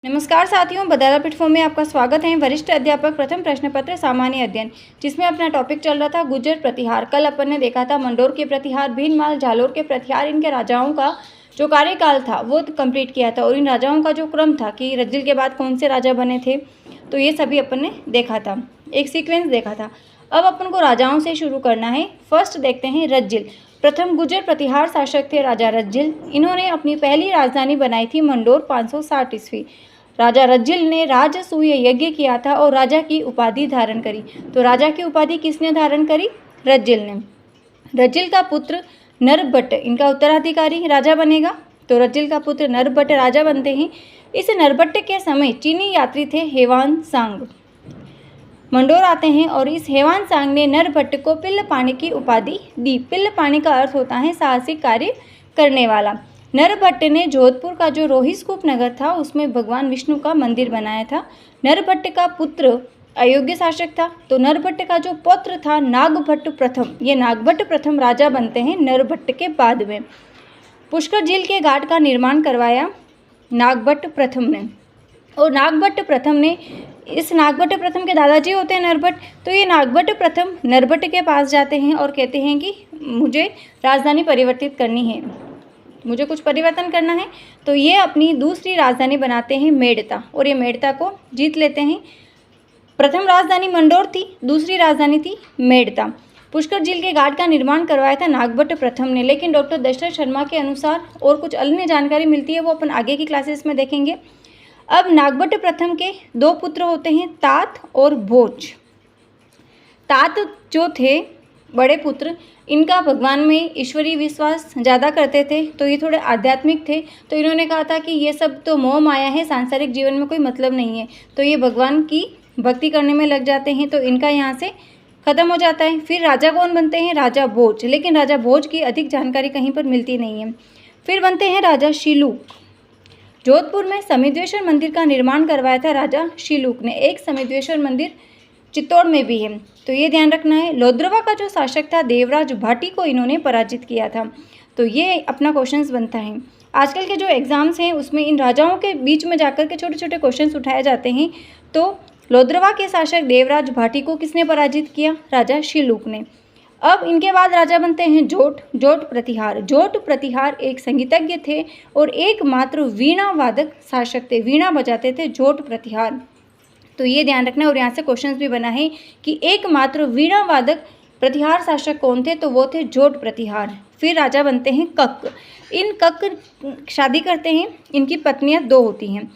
नमस्कार साथियों, बदाला प्लेटफॉर्म में आपका स्वागत है। वरिष्ठ अध्यापक प्रथम प्रश्न पत्र सामान्य अध्ययन, जिसमें अपना टॉपिक चल रहा था गुर्जर प्रतिहार। कल अपन ने देखा था मंडोर के प्रतिहार, भीनमाल, जालोर के प्रतिहार, इनके राजाओं का जो कार्यकाल था वो कंप्लीट किया था और इन राजाओं का जो क्रम था कि रज्जिल के बाद कौन से राजा बने थे, तो ये सभी अपन ने देखा था, एक सीक्वेंस देखा था। अब अपन को राजाओं से शुरू करना है। फर्स्ट देखते हैं रज्जिल। प्रथम गुर्जर प्रतिहार शासक थे राजा रज्जिल। इन्होंने अपनी पहली राजधानी बनाई थी मंडोर 560 ईस्वी। राजा रज्जिल ने राजसूय यज्ञ किया था और राजा की उपाधि धारण करी। तो राजा की उपाधि किसने धारण करी? रज्जिल ने। रज्जिल का पुत्र नरभट्ट इनका उत्तराधिकारी राजा बनेगा। तो रज्जिल का पुत्र नरभट्ट राजा बनते हैं। इस नरभट्ट के समय चीनी यात्री थे हेवान सांग, मंडोर आते हैं और इस हेवान सांग ने नरभट्ट को पिल्ल पाणी की उपाधि दी। पिल्ल पाणी का अर्थ होता है साहसिक कार्य करने वाला। नरभट्ट ने जोधपुर का जो रोहिस्कूप नगर था उसमें भगवान विष्णु का मंदिर बनाया था। नरभट्ट का पुत्र अयोग्य शासक था, तो नरभट्ट का जो पुत्र था नागभट्ट प्रथम, ये नागभट्ट प्रथम राजा बनते हैं नरभट्ट के बाद में। पुष्कर झील के घाट का निर्माण करवाया नागभट्ट प्रथम ने, और नागभट्ट प्रथम ने, इस नागभट्ट प्रथम के दादाजी होते हैं नरभट्ट। तो ये नागभट्ट प्रथम नरभट्ट के पास जाते हैं और कहते हैं कि मुझे राजधानी परिवर्तित करनी है, मुझे कुछ परिवर्तन करना है। तो ये अपनी दूसरी राजधानी बनाते हैं मेड़ता, और ये मेड़ता को जीत लेते हैं। प्रथम राजधानी मंडोर थी, दूसरी राजधानी थी मेड़ता। पुष्कर झील के घाट का निर्माण करवाया था नागभट्ट प्रथम ने, लेकिन डॉक्टर दशरथ शर्मा के अनुसार और कुछ अन्य जानकारी मिलती है, वो अपन आगे की क्लासेस में देखेंगे। अब नागभट्ट प्रथम के दो पुत्र होते हैं, तात और भोज। तात जो थे बड़े पुत्र, इनका भगवान में ईश्वरीय विश्वास ज़्यादा करते थे, तो ये थोड़े आध्यात्मिक थे। तो इन्होंने कहा था कि ये सब तो मोह माया है, सांसारिक जीवन में कोई मतलब नहीं है, तो ये भगवान की भक्ति करने में लग जाते हैं, तो इनका यहाँ से ख़त्म हो जाता है। फिर राजा कौन बनते हैं? राजा भोज, लेकिन राजा भोज की अधिक जानकारी कहीं पर मिलती नहीं है। फिर बनते हैं राजा शिलूक। जोधपुर में समिद्वेश्वर मंदिर का निर्माण करवाया था राजा शिलूक ने। एक समिद्वेश्वर मंदिर चित्तौड़ में भी है, तो ये ध्यान रखना है। लोद्रवा का जो शासक था देवराज भाटी को इन्होंने पराजित किया था, तो ये अपना क्वेश्चंस बनता है। आजकल के जो एग्जाम्स हैं उसमें इन राजाओं के बीच में जाकर के छोटे छोटे क्वेश्चंस उठाए जाते हैं। तो लोद्रवा के शासक देवराज भाटी को किसने पराजित किया? राजा शिलूक ने। अब इनके बाद राजा बनते हैं जोट। जोट प्रतिहार। जोट प्रतिहार एक संगीतज्ञ थे और एकमात्र वीणा वादक शासक थे, वीणा बजाते थे जोट प्रतिहार। तो ये ध्यान रखना, और यहाँ से क्वेश्चंस भी बना है कि एकमात्र वीणा वादक प्रतिहार शासक कौन थे? तो वो थे जोट प्रतिहार। फिर राजा बनते हैं कक। इन कक शादी करते हैं, इनकी पत्नियां दो होती हैं।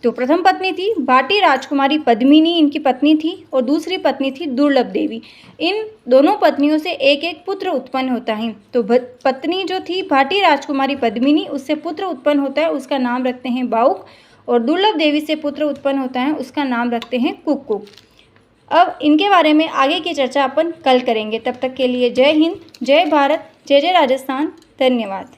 तो प्रथम पत्नी थी भाटी राजकुमारी पद्मिनी, इनकी पत्नी थी, और दूसरी पत्नी थी दुर्लभ देवी। इन दोनों पत्नियों से एक एक पुत्र उत्पन्न होता है। तो पत्नी जो थी भाटी राजकुमारी पद्मिनी, उससे पुत्र उत्पन्न होता है, उसका नाम रखते हैं बाउक, और दुर्लभ देवी से पुत्र उत्पन्न होता है, उसका नाम रखते हैं कुक्कुक। अब इनके बारे में आगे की चर्चा अपन कल करेंगे। तब तक के लिए जय हिंद, जय भारत, जय जय राजस्थान। धन्यवाद।